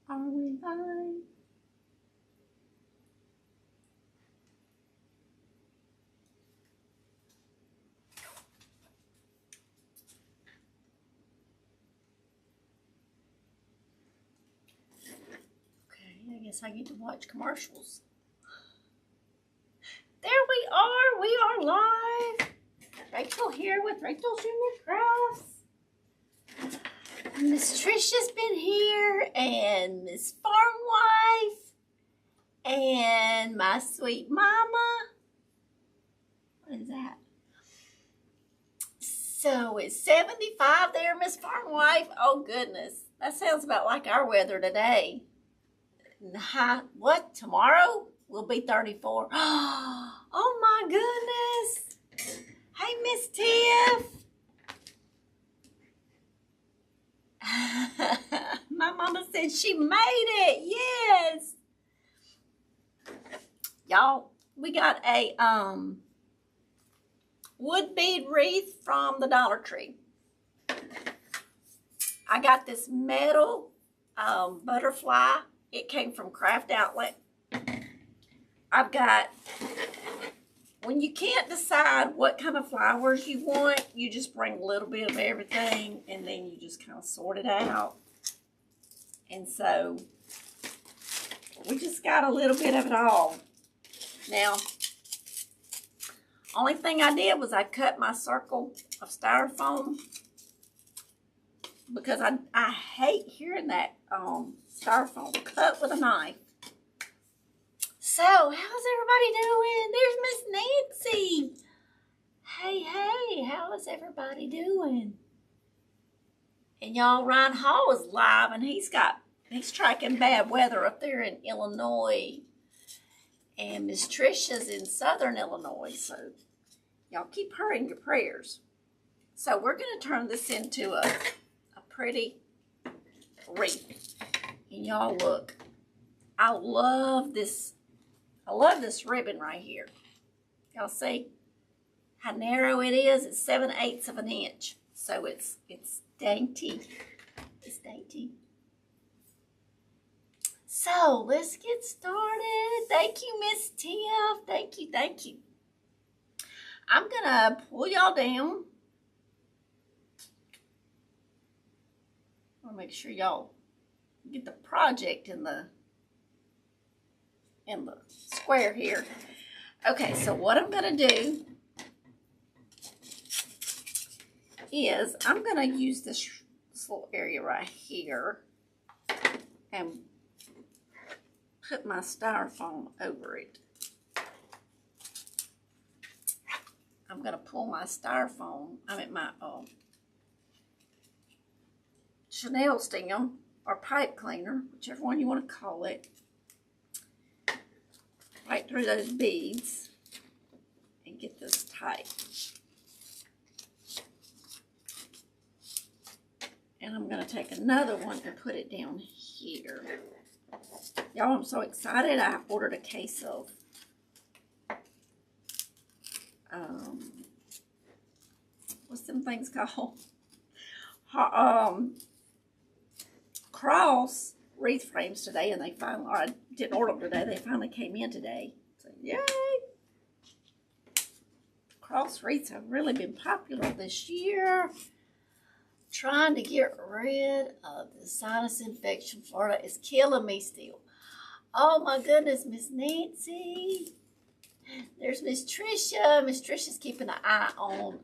Are we live? Okay, I guess I get to watch commercials. There we are. We are live. Rachel here with Rachelsuniquecrafts. Miss Trisha's been here, and Miss Farm Wife, and my sweet mama. What is that? So it's 75 there, Miss Farm Wife. Oh goodness, that sounds about like our weather today. What, tomorrow will be 34. Oh my goodness. Hey, Miss Tiff. My mama said she made it. Yes. Y'all, we got a wood bead wreath from the Dollar Tree. I got this metal butterfly. It came from Craft Outlet. I've got, when you can't decide what kind of flowers you want, you just bring a little bit of everything and then you just kind of sort it out. And so we just got a little bit of it all. Now, only thing I did was I cut my circle of styrofoam because I hate hearing that styrofoam cut with a knife. So, how's everybody doing? There's Miss Nancy. Hey, how is everybody doing? And y'all, Ryan Hall is live, and he's tracking bad weather up there in Illinois. And Miss Trisha's in Southern Illinois, so y'all keep her in your prayers. So we're going to turn this into a pretty wreath. And y'all look, I love this ribbon right here. Y'all see how narrow it is? It's 7/8 of an inch. So it's dainty. It's dainty. So let's get started. Thank you, Miss Tiff. Thank you. I'm gonna pull y'all down. I wanna make sure y'all get the project in the square here. Okay, so what I'm gonna do is I'm gonna use this little area right here and put my styrofoam over it. I'm gonna pull my styrofoam, my Chanel stem or pipe cleaner, whichever one you want to call it, right through those beads and get this tight. And I'm going to take another one and put it down here. Y'all, I'm so excited. I ordered a case of what's them things called? Cross wreath frames today, and they finally, or I didn't order them today, they finally came in today. So yay! Cross wreaths have really been popular this year. Trying to get rid of the sinus infection. Florida is killing me still. Oh my goodness, Miss Nancy. There's Miss Trisha. Miss Trisha's keeping an eye on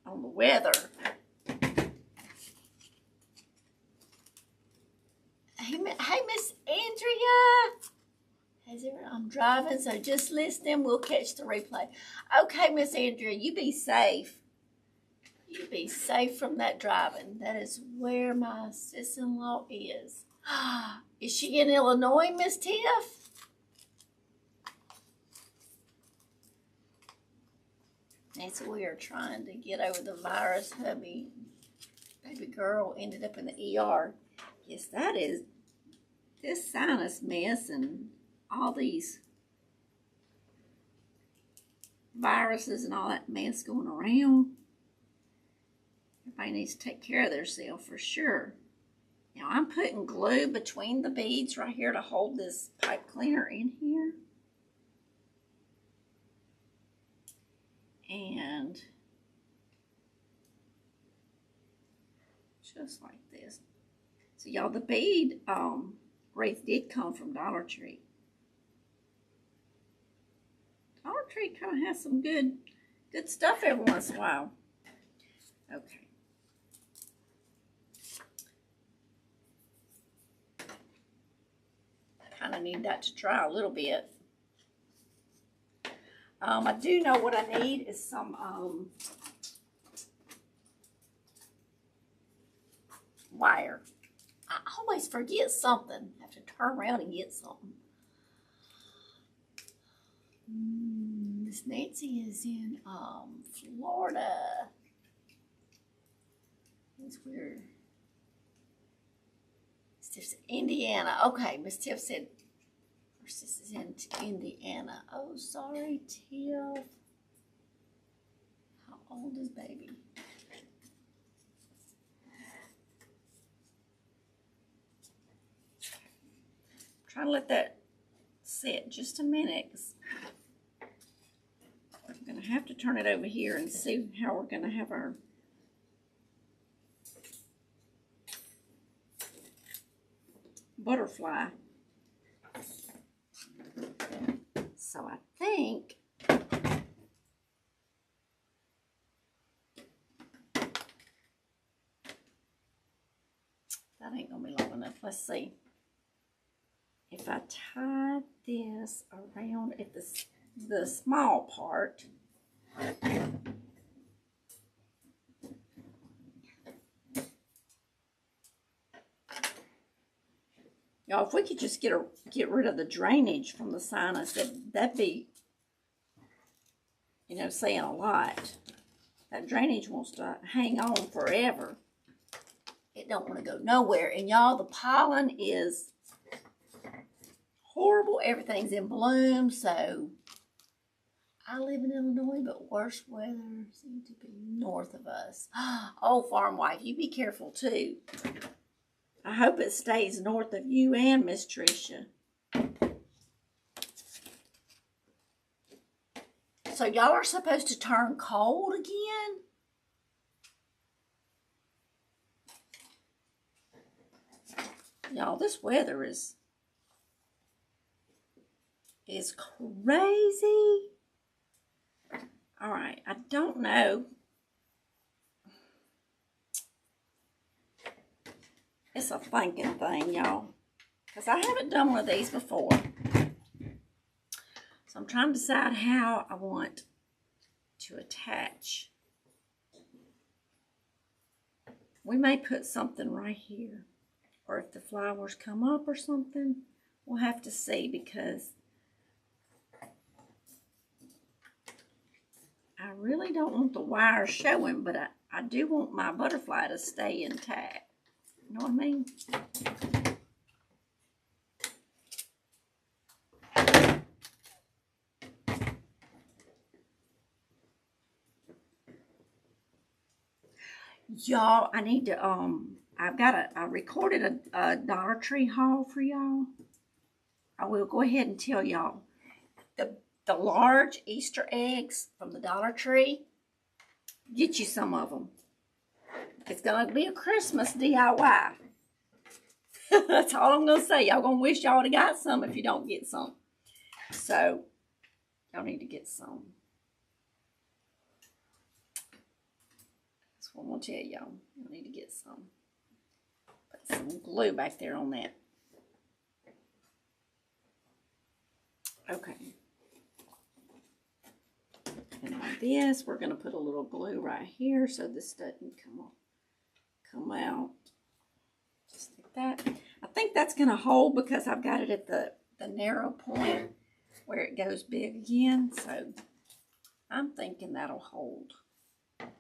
the weather. Hey, Miss Andrea. I'm driving, so just listen. We'll catch the replay. Okay, Miss Andrea, you be safe. You be safe from that driving. That is where my sister-in-law is. Is she in Illinois, Miss Tiff? That's we are trying to get over the virus. Baby girl ended up in the ER. Yes, that is this sinus mess and all these viruses and all that mess going around. Everybody needs to take care of themselves for sure. Now I'm putting glue between the beads right here to hold this pipe cleaner in here. And just like this. So y'all, the bead wreath did come from Dollar Tree. Dollar Tree kind of has some good stuff every once in a while. Okay. Kind of need that to dry a little bit. I do know what I need is some wire. I always forget something. I have to turn around and get something. Miss Nancy is in Florida. That's weird. Miss Tiff's Indiana. Okay, Miss Tiff said this is in Indiana. Oh, sorry, Tiff. How old is baby? Try to let that sit just a minute. I'm going to have to turn it over here and see how we're going to have our butterfly. So I think that ain't going to be long enough. Let's see. If I tie this around at the small part, y'all, if we could just get rid of the drainage from the sinus, that'd be, you know, saying a lot. That drainage wants to hang on forever. It don't want to go nowhere. And y'all, the pollen is horrible. Everything's in bloom. So I live in Illinois, but worst weather seems to be north of us. Oh, farm wife, you be careful too. I hope it stays north of you and Miss Tricia. So y'all are supposed to turn cold again? Y'all, this weather is crazy. All right, I don't know. It's a thinking thing, y'all, because I haven't done one of these before. So I'm trying to decide how I want to attach. We may put something right here, or if the flowers come up or something, we'll have to see, because I really don't want the wire showing, but I do want my butterfly to stay intact. You know what I mean? Y'all, I need to, I recorded a Dollar Tree haul for y'all. I will go ahead and tell y'all. The large Easter eggs from the Dollar Tree, get you some of them. It's going to be a Christmas DIY. That's all I'm going to say. Y'all going to wish y'all would have got some if you don't get some. So, y'all need to get some. That's what I'm going to tell y'all. Y'all need to get some. Put some glue back there on that. Okay. And like this, we're going to put a little glue right here so this doesn't come out. Just like that. I think that's going to hold because I've got it at the narrow point where it goes big again. So I'm thinking that'll hold. Okay.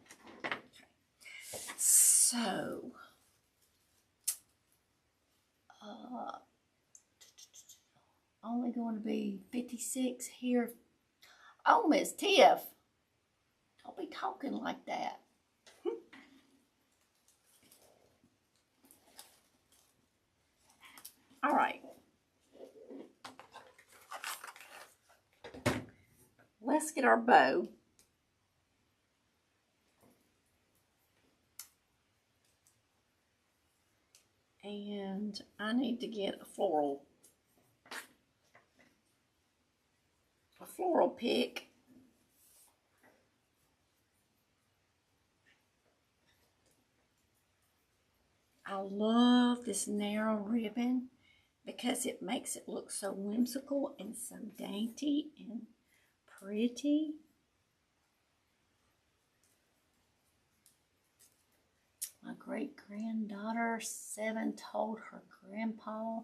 So, only going to be 56 here. Oh, Miss Tiff. Don't be talking like that. All right. Let's get our bow. And I need to get a floral pick. I love this narrow ribbon because it makes it look so whimsical and so dainty and pretty. My great-granddaughter 7 told her grandpa,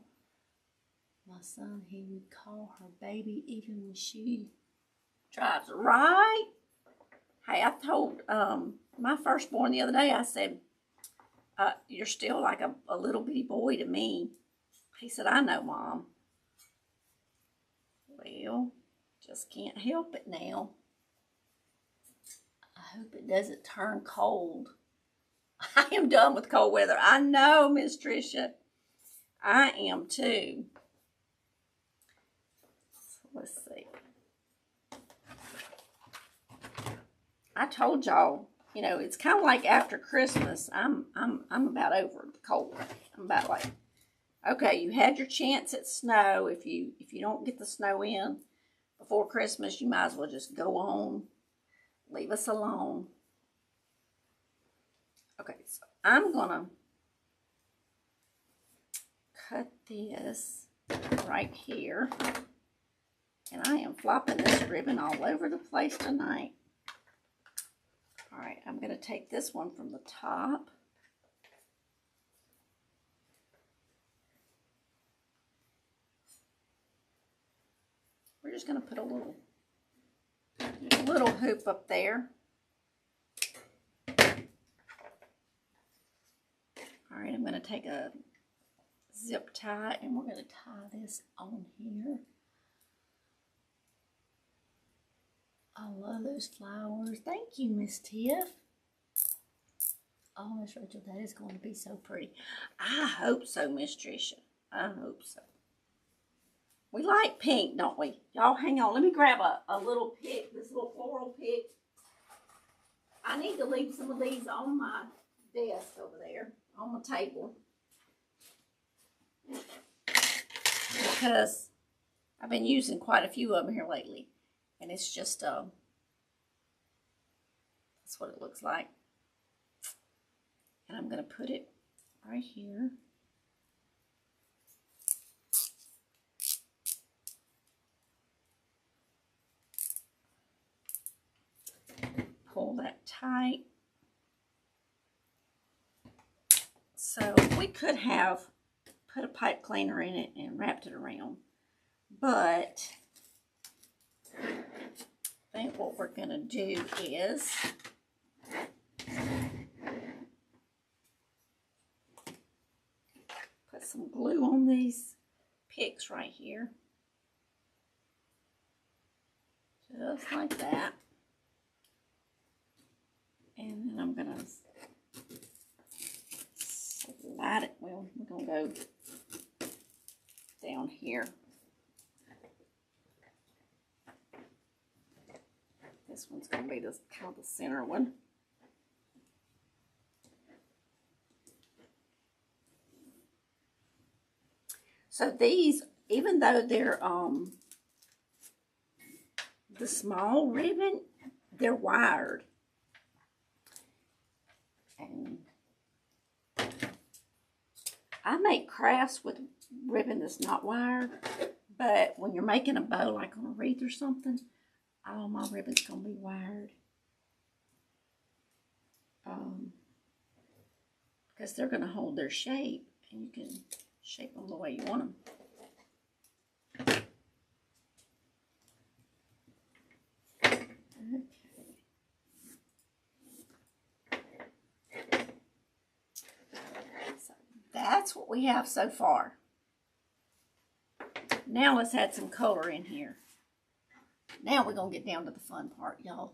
my son, he would call her baby even when she drives right. Hey, I told my firstborn the other day, I said, you're still like a little bitty boy to me. He said, I know, Mom. Well, just can't help it now. I hope it doesn't turn cold. I am done with cold weather. I know, Miss Tricia. I am too. So let's see. I told y'all, you know, it's kind of like after Christmas. I'm about over the cold. I'm about like, okay, you had your chance at snow. If you don't get the snow in before Christmas, you might as well just go on. Leave us alone. Okay, so I'm gonna cut this right here. And I am flopping this ribbon all over the place tonight. All right, I'm gonna take this one from the top. We're just gonna put a little hoop up there. All right, I'm gonna take a zip tie and we're gonna tie this on here. I love those flowers. Thank you, Miss Tiff. Oh, Miss Rachel, that is going to be so pretty. I hope so, Miss Tricia. I hope so. We like pink, don't we? Y'all hang on. Let me grab a little pick, this little floral pick. I need to leave some of these on my desk over there, on the table. Because I've been using quite a few of them here lately. And it's just, that's what it looks like. And I'm going to put it right here. Pull that tight. So we could have put a pipe cleaner in it and wrapped it around. But I think what we're going to do is put some glue on these picks right here. Just like that. And then I'm going to slide it. Well, we're going to go down here. This one's going to be this kind of the center one. So these, even though they're the small ribbon, they're wired. And I make crafts with ribbon that's not wired, but when you're making a bow like on a wreath or something, all my ribbon's going to be wired. Because they're going to hold their shape, and you can shape them the way you want them. Okay. So that's what we have so far. Now let's add some color in here. Now we're going to get down to the fun part, y'all.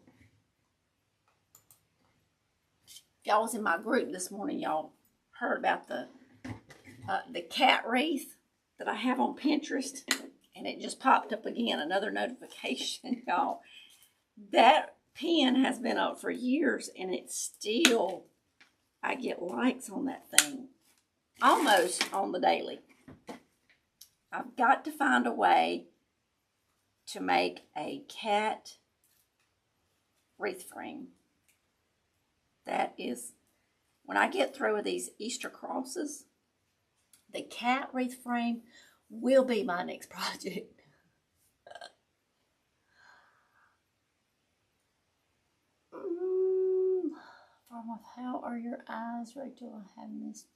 Y'all was in my group this morning. Y'all heard about the cat wreath that I have on Pinterest. And it just popped up again, another notification, y'all. That pen has been up for years, and it's still, I get likes on that thing almost on the daily. I've got to find a way to make a cat wreath frame. That is, when I get through with these Easter crosses, the cat wreath frame will be my next project. How are your eyes, Rachel? I have missed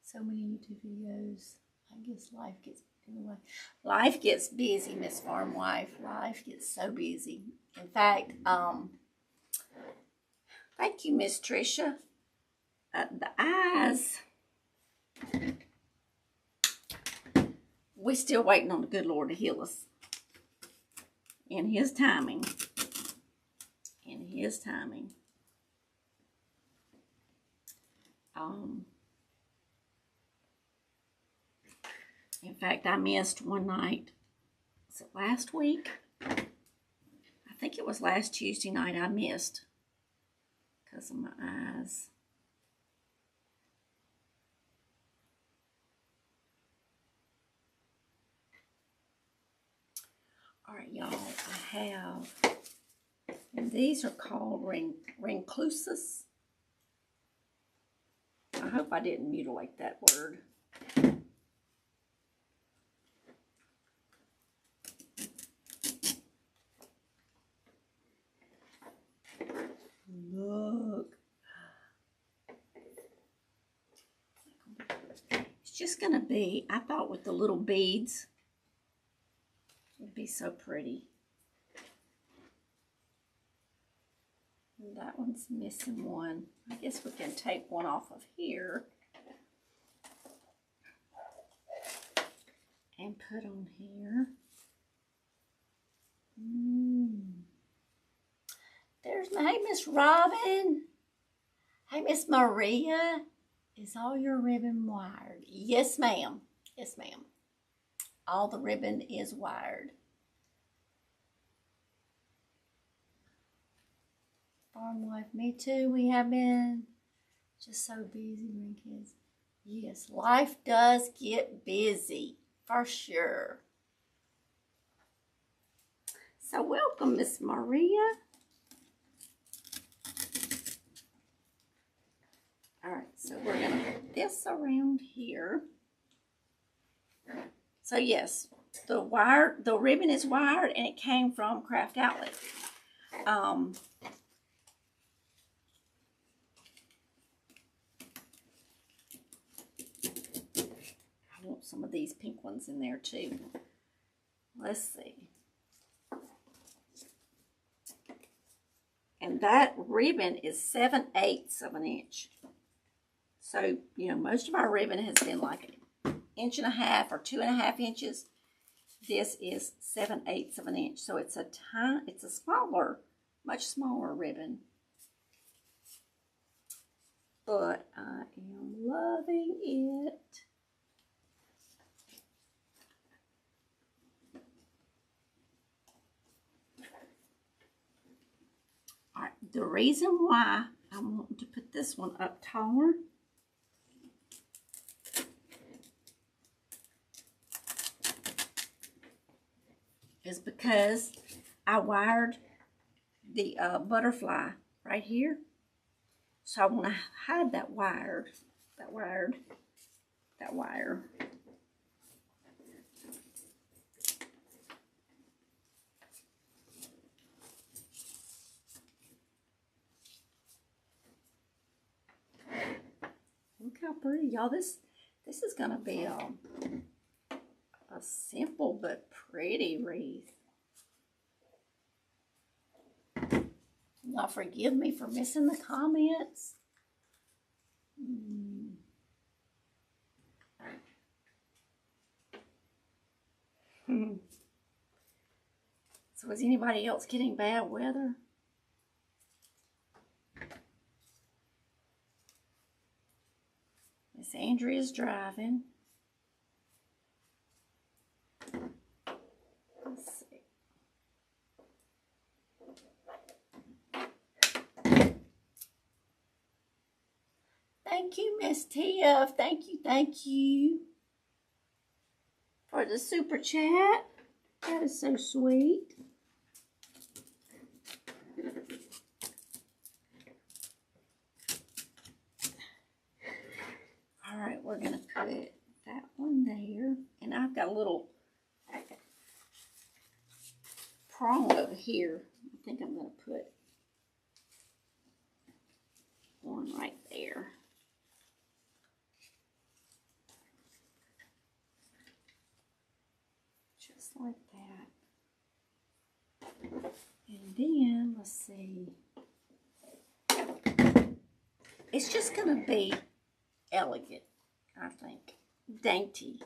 so many YouTube videos. I guess life gets in the way. Life gets busy, Miss Farm Wife. Life gets so busy. In fact, thank you, Miss Tricia. The eyes, we're still waiting on the good Lord to heal us. In His timing. In His timing. In fact, I missed one night. Was it last week? I think it was last Tuesday night I missed because of my eyes. All right, y'all, I have, and these are called Ranuculus. I hope I didn't mutilate that word. Look. It's just going to be, I thought with the little beads, it'd be so pretty. And that one's missing one. I guess we can take one off of here and put on here. There's my, hey, Miss Robin. Hey, Miss Maria. Is all your ribbon wired? Yes, ma'am. Yes, ma'am. All the ribbon is wired. Farm Wife, me too. We have been just so busy, grandkids. Yes, life does get busy, for sure. So welcome, Miss Maria. All right, so we're going to put this around here. So yes, the ribbon is wired, and it came from Craft Outlet. I want some of these pink ones in there too. Let's see. And that ribbon is 7/8 of an inch. So, you know, most of our ribbon has been like 1.5 inches or 2.5 inches. This is 7/8 of an inch. So it's a smaller, much smaller ribbon. But I am loving it. All right, the reason why I want to put this one up taller is because I wired the butterfly right here. So I want to hide that wire. Look how pretty, y'all. This is gonna be a simple but pretty wreath. Now forgive me for missing the comments. So is anybody else getting bad weather? Miss Andrea's driving. Let's see. Thank you, Miss Tiff. Thank you for the super chat. That is so sweet. All right, we're going to put that one there. And I've got a little prong over here. I think I'm going to put one right there. Just like that. And then, let's see. It's just going to be elegant, I think. Dainty.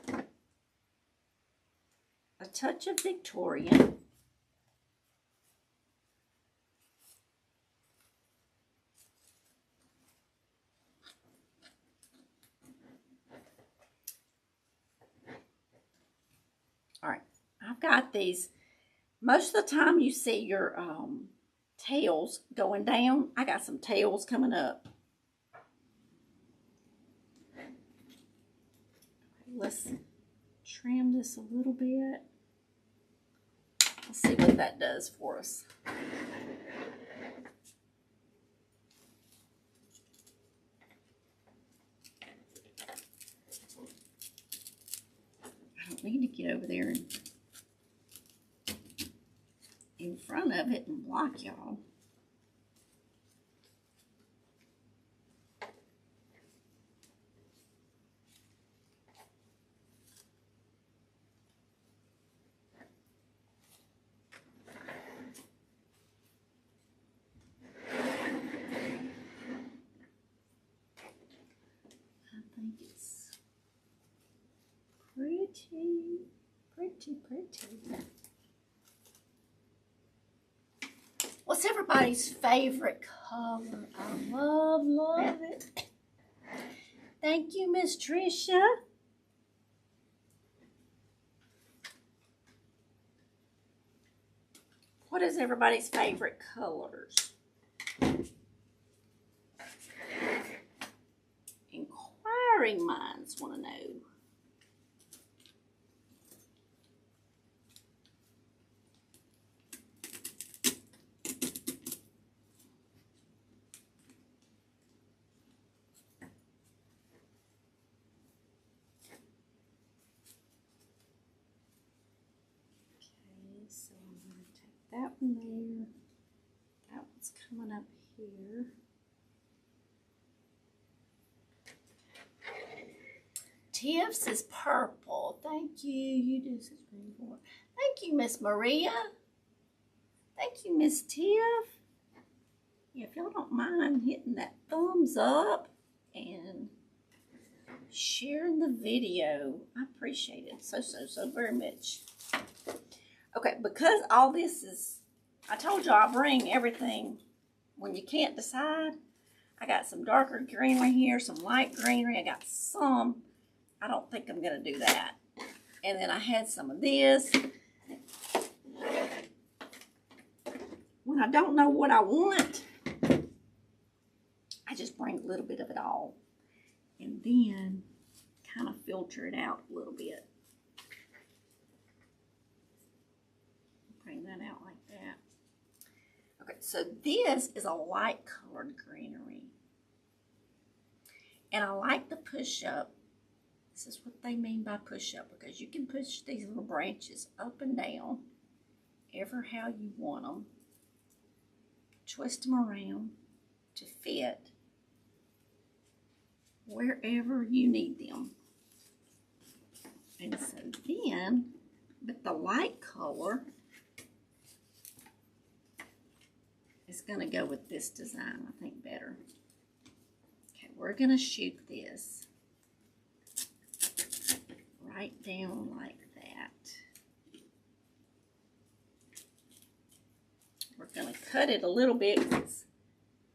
A touch of Victorian. All right, I've got these. Most of the time you see your tails going down. I got some tails coming up. Let's trim this a little bit. Let's see what that does for us. I don't need to get over there and in front of it and block y'all. Pretty. What's everybody's favorite color? I love it. Thank you, Miss Tricia. What is everybody's favorite colors? Inquiring minds want to know. So I'm going to take that one there. That one's coming up here. Tiff's is purple. Thank you. You do such pretty work. Thank you, Miss Maria. Thank you, Miss Tiff. Yeah, if y'all don't mind hitting that thumbs up and sharing the video, I appreciate it so very much. Okay, because all this is, I told you I'll bring everything when you can't decide. I got some darker greenery here, some light greenery. I got some. I don't think I'm going to do that. And then I had some of this. When I don't know what I want, I just bring a little bit of it all. And then kind of filter it out a little bit. Bring that out like that. Okay, so this is a light colored greenery. And I like the push up. This is what they mean by push up, because you can push these little branches up and down, ever how you want them. Twist them around to fit wherever you need them. And so then, with the light color, it's going to go with this design, I think, better. Okay, we're going to shoot this right down like that. cut it a little bit because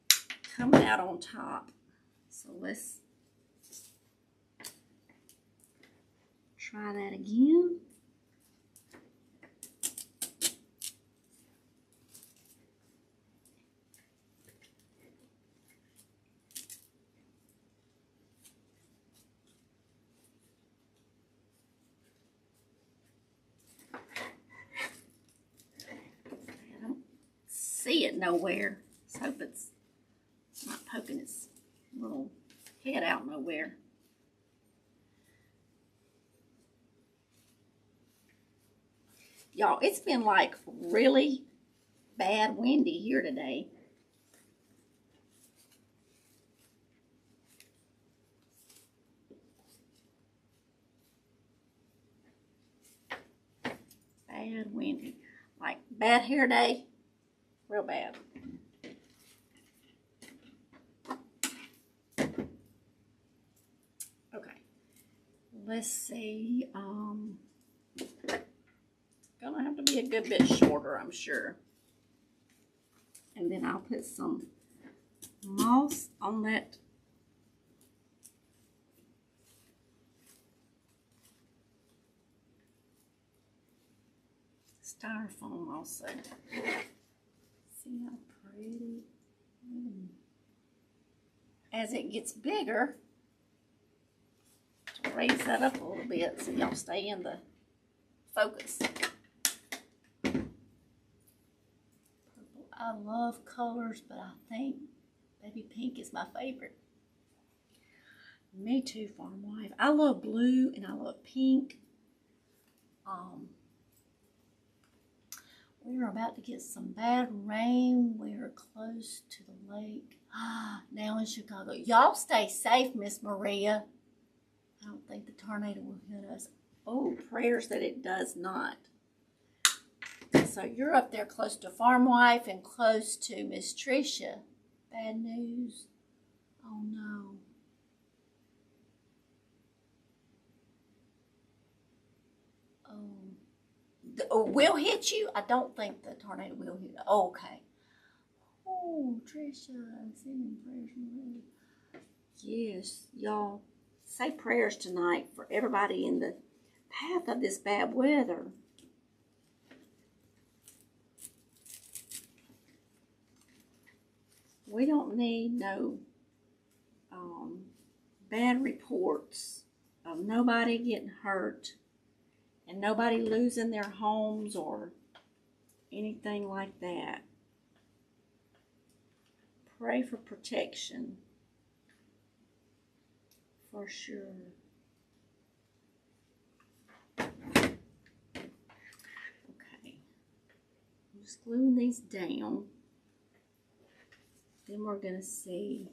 it's coming out on top. So let's try that again. See it nowhere. Let's hope it's not poking its little head out nowhere. Y'all, it's been like really bad windy here today. Bad windy. Like bad hair day. Real bad. Okay. Let's see. Gonna have to be a good bit shorter, I'm sure. And then I'll put some moss on that. Styrofoam also. See how pretty? As it gets bigger, to raise that up a little bit so y'all stay in the focus. Purple. I love colors, but I think baby pink is my favorite. Me too, farm wife. I love blue and I love pink. We're about to get some bad rain. We're close to the lake. Now in Chicago. Y'all stay safe, Miss Maria. I don't think the tornado will hit us. Oh, prayers that it does not. So you're up there close to Farm Wife and close to Miss Tricia. Bad news. Oh no. Oh, will hit you? I don't think the tornado will hit you. Oh, okay. Oh, Tricia, I'm sending prayers. Yes, y'all, say prayers tonight for everybody in the path of this bad weather. We don't need no bad reports of nobody getting hurt and nobody losing their homes or anything like that. Pray for protection, for sure. Okay, I'm just gluing these down. Then we're going to see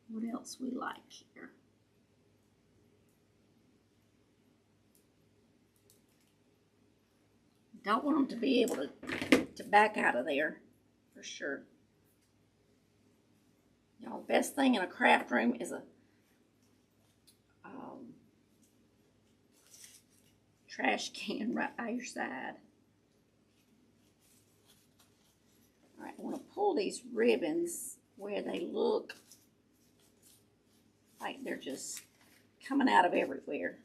what else we like here. Don't want them to be able to back out of there, for sure. Y'all, best thing in a craft room is a trash can right by your side. All right, I want to pull these ribbons where they look like they're just coming out of everywhere.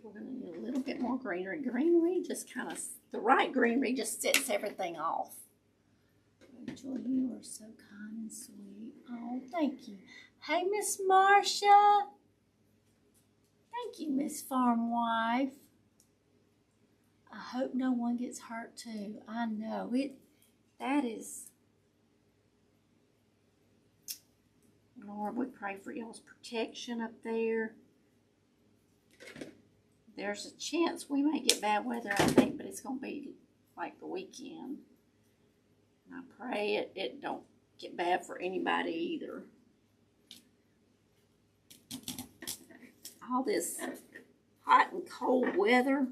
We're going to need a little bit more greenery. Greenery just kind of, the right greenery just sets everything off. Rachel, you are so kind and sweet. Oh, thank you. Hey, Miss Marcia. Thank you, Miss Farm Wife. I hope no one gets hurt too. I know it. That is. Lord, we pray for y'all's protection up there. There's a chance we may get bad weather, I think, but it's going to be like the weekend. And I pray it don't get bad for anybody either. all this hot and cold weather.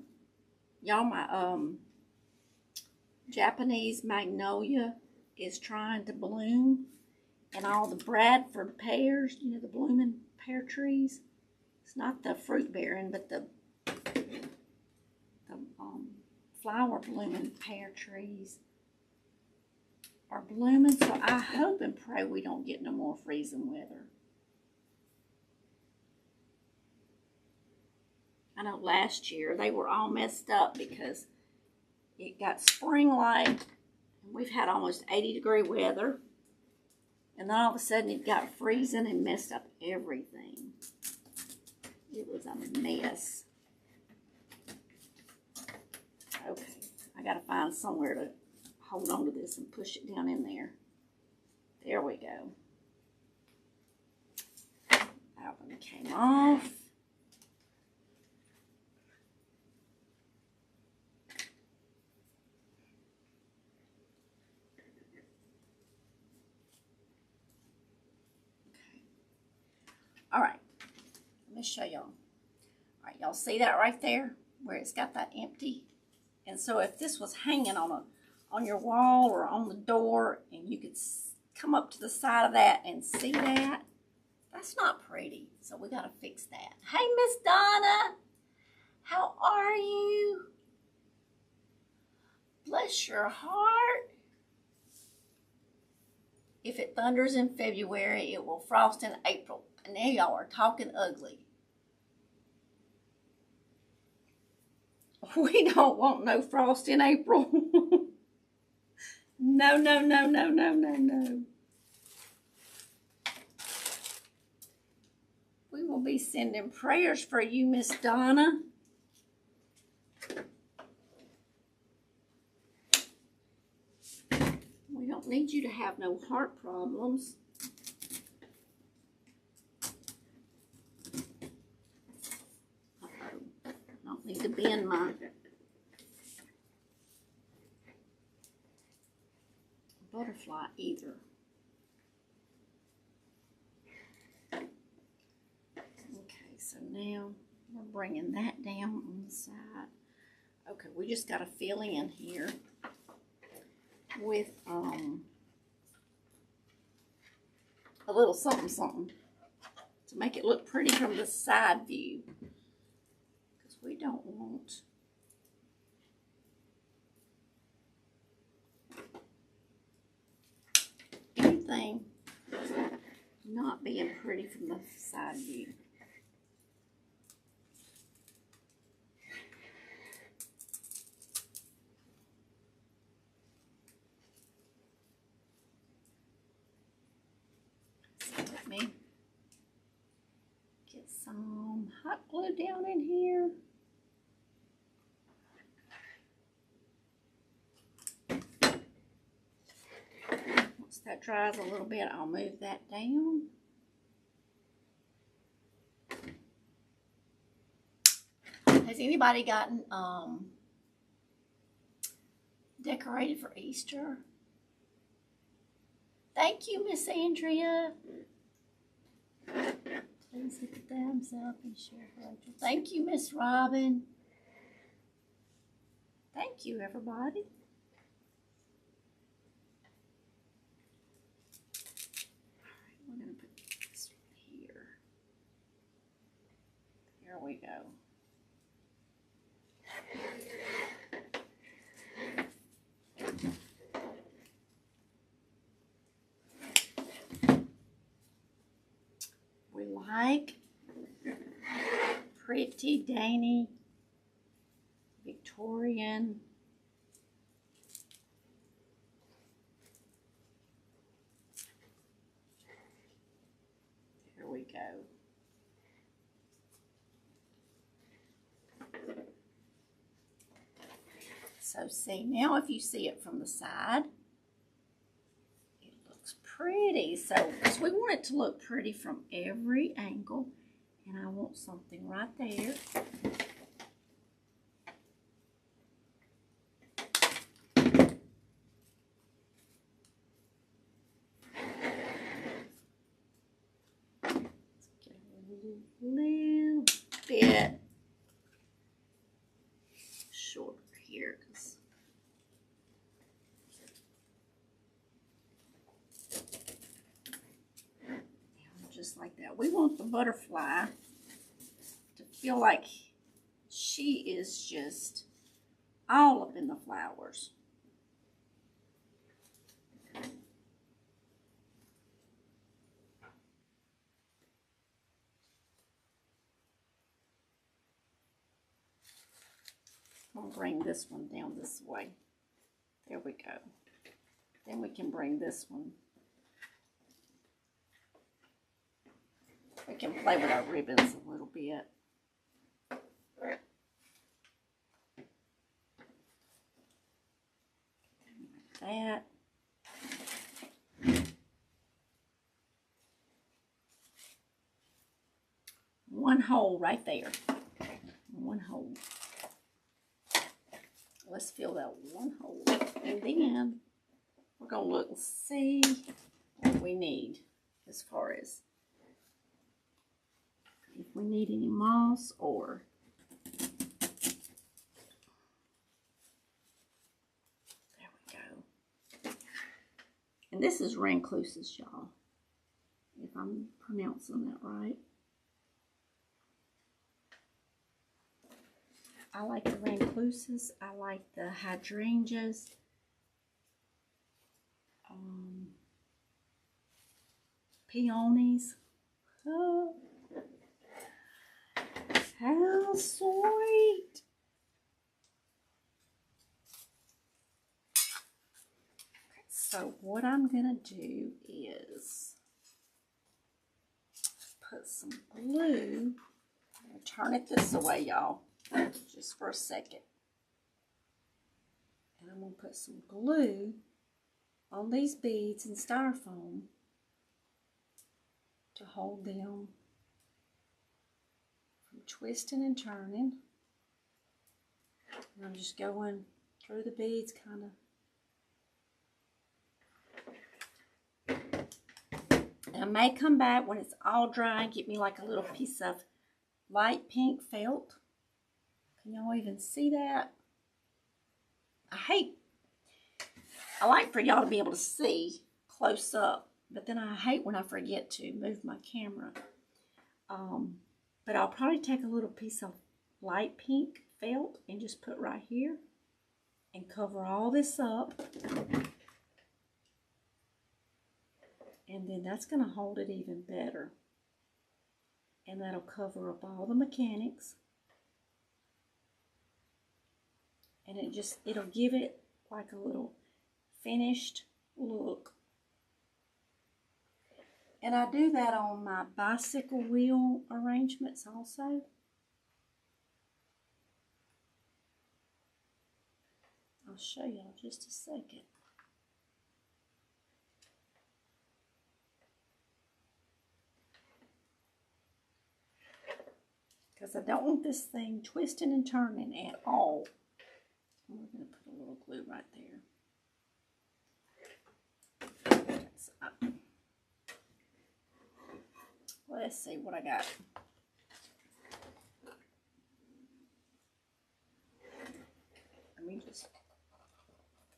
Y'all, my Japanese magnolia is trying to bloom. And all the Bradford pears, you know, the blooming pear trees. It's not the fruit bearing, but the flower blooming pear trees are blooming. So I hope and pray we don't get no more freezing weather. I know last year they were all messed up because it got spring-like, and we've had almost 80-degree weather. And then all of a sudden it got freezing and messed up everything. It was a mess. Okay, I gotta find somewhere to hold on to this and push it down in there. There we go. That one came off. All right, let me show y'all. All right, y'all see that right there where it's got that empty? And so if this was hanging on your wall or on the door and you could come up to the side of that and see that, that's not pretty. So we got to fix that. Hey, Miss Donna, how are you? Bless your heart. If it thunders in February, it will frost in April. And there y'all are talking ugly. We don't want no frost in April. No, no, no, no, no, no, no. We will be sending prayers for you, Miss Donna. We don't need you to have no heart problems. Need to bend my butterfly either. Okay, so now we're bringing that down on the side. Okay, we just got to fill in here with a little something something to make it look pretty from the side view. We don't want anything not being pretty from the side view. So let me get some hot glue down in here. That dries a little bit, I'll move that down. Has anybody gotten decorated for Easter? Thank you, Miss Andrea. Please hit the thumbs up and share for Rachel. Thank you, Miss Robin. Thank you, everybody. We're going to put this here. There we go. We like pretty, dainty, Victorian. There we go. So see, now if you see it from the side, it looks pretty. So, because we want it to look pretty from every angle, and I want something right there. Little bit shorter here. Just like that. We want the butterfly to feel like she is just all up in the flowers. I'll bring this one down this way. There we go. Then we can bring this one. We can play with our ribbons a little bit. Like that. One hole right there. One hole. Let's fill that one hole. And then we're going to look and see what we need as far as if we need any moss or there we go. And this is Ranuculus, y'all, if I'm pronouncing that right. I like the Ranuculus. I like the hydrangeas. Peonies. Oh. How sweet. Okay, so what I'm going to do is put some glue. I'm going to turn it this way, y'all, just for a second. And I'm going to put some glue on these beads and styrofoam to hold them twisting and turning. And I'm just going through the beads kind of. And I may come back when it's all dry and get me like a little piece of light pink felt. Can y'all even see that? I like for y'all to be able to see close up, but then I hate when I forget to move my camera. But I'll probably take a little piece of light pink felt and just put right here and cover all this up. And then that's going to hold it even better. And that'll cover up all the mechanics. And it'll give it like a little finished look. And I do that on my bicycle wheel arrangements also. I'll show y'all just a second. Because I don't want this thing twisting and turning at all. We're going to put a little glue right there. Let's see what I got. Let me just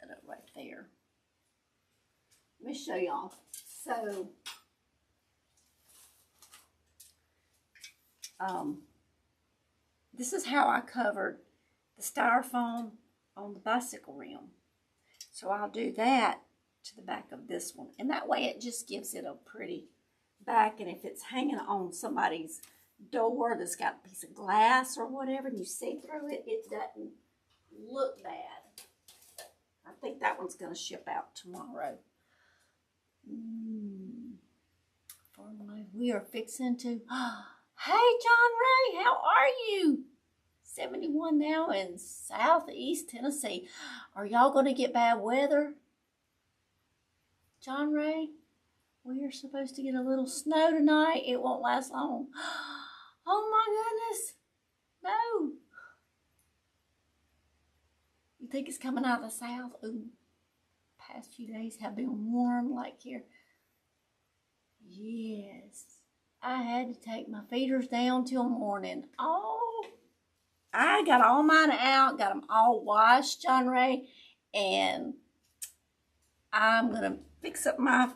put it right there. Let me show y'all. So, this is how I covered the styrofoam on the bicycle rim. So I'll do that to the back of this one. And that way it just gives it a pretty back. And if it's hanging on somebody's door that's got a piece of glass or whatever, and you see through it, it doesn't look bad. I think that one's going to ship out tomorrow. We are fixing to... Hey, John Ray, how are you? 71 now in southeast Tennessee. Are y'all going to get bad weather? John Ray, we are supposed to get a little snow tonight. It won't last long. Oh my goodness. No. You think it's coming out of the south? Ooh, past few days have been warm like here. Yes. I had to take my feeders down till morning. Oh, I got all mine out, got them all washed, John Ray, and I'm gonna fix up my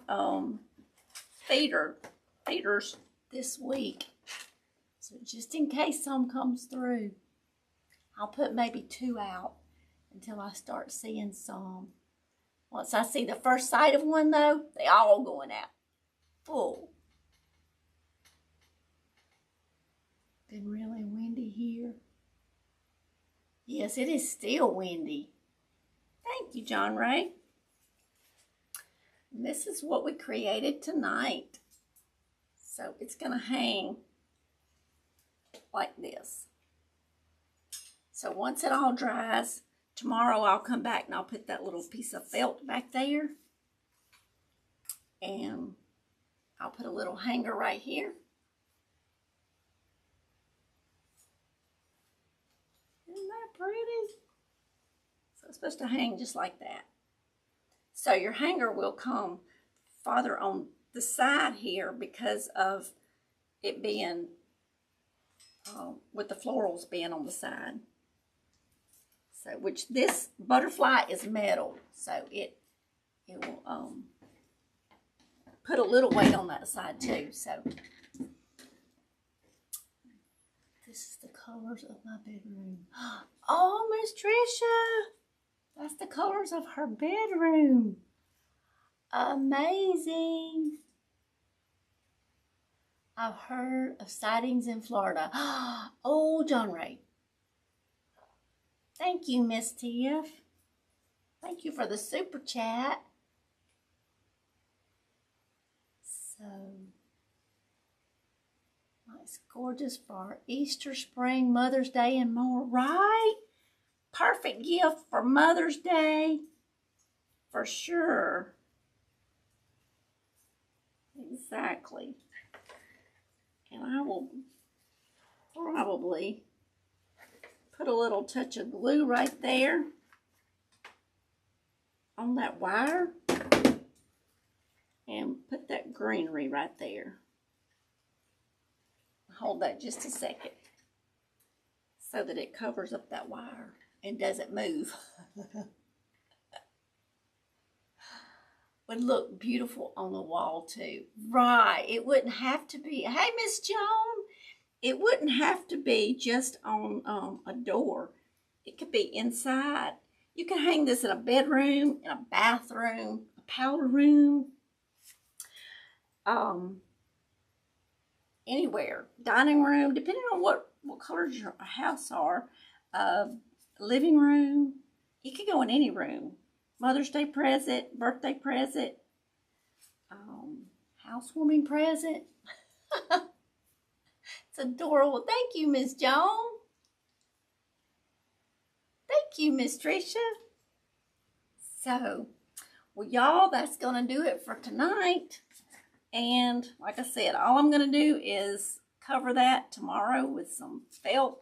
feeders this week. So just in case some comes through, I'll put maybe 2 out until I start seeing some. Once I see the first sight of one though, they all going out full. Been really windy here. Yes, it is still windy. Thank you, John Ray. And this is what we created tonight. So it's gonna hang like this. So once it all dries, tomorrow I'll come back and I'll put that little piece of felt back there. And I'll put a little hanger right here. Isn't that pretty? So it's supposed to hang just like that. So your hanger will come farther on the side here because of it being, with the florals being on the side. So, which this butterfly is metal, so it will put a little weight on that side too. So this is the colors of my bedroom. Oh, Miss Tricia, that's the colors of her bedroom. Amazing. I've heard of sightings in Florida. Oh, John Ray. Thank you, Miss Tiff. Thank you for the super chat. So, it's gorgeous for Easter, spring, Mother's Day, and more, right? Perfect gift for Mother's Day, for sure. Exactly. And I will probably put a little touch of glue right there on that wire and put that greenery right there. Hold that just a second so that it covers up that wire and doesn't move. Would look beautiful on the wall too. Right, it wouldn't have to be, hey Miss Joan, it wouldn't have to be just on a door. It could be inside. You can hang this in a bedroom, in a bathroom, a powder room, anywhere. Dining room, depending on what colors your house are. Living room. It could go in any room. Mother's Day present, birthday present, housewarming present. It's adorable. Thank you, Miss Joan. Thank you, Miss Tricia. So, well, y'all, that's going to do it for tonight. And like I said, all I'm going to do is cover that tomorrow with some felt.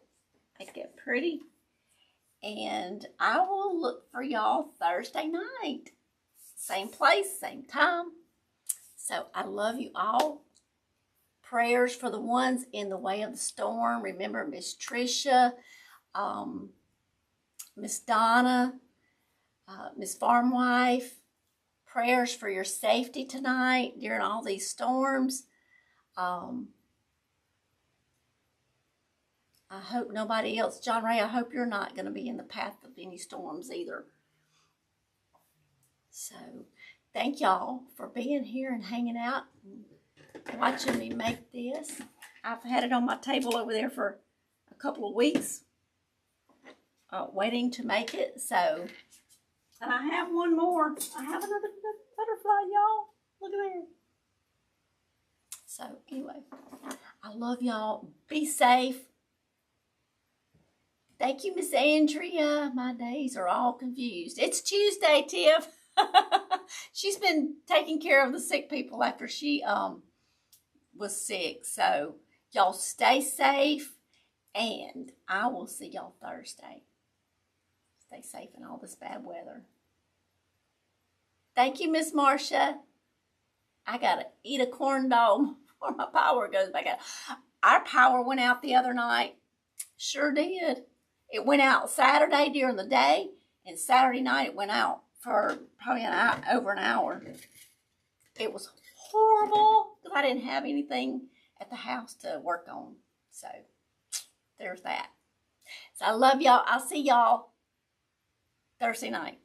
Make it pretty. And I will look for y'all Thursday night. Same place, same time. So I love you all. Prayers for the ones in the way of the storm. Remember Miss Tricia, Miss Donna, Miss Farm Wife. Prayers for your safety tonight during all these storms. I hope nobody else, John Ray, I hope you're not going to be in the path of any storms either. So, thank y'all for being here and hanging out and watching me make this. I've had it on my table over there for a couple of weeks, waiting to make it. So, and I have one more. I have another butterfly, y'all. Look at there. So, anyway, I love y'all. Be safe. Thank you, Miss Andrea. My days are all confused. It's Tuesday, Tiff. She's been taking care of the sick people after she was sick. So, y'all stay safe, and I will see y'all Thursday. Stay safe in all this bad weather. Thank you, Miss Marcia. I got to eat a corn dog Or my power goes back out. Our power went out the other night. Sure did. It went out Saturday during the day, and Saturday night it went out for probably over an hour. It was horrible because I didn't have anything at the house to work on. So there's that. So I love y'all. I'll see y'all Thursday night.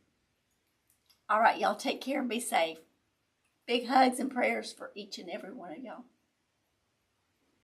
All right, y'all take care and be safe. Big hugs and prayers for each and every one of y'all.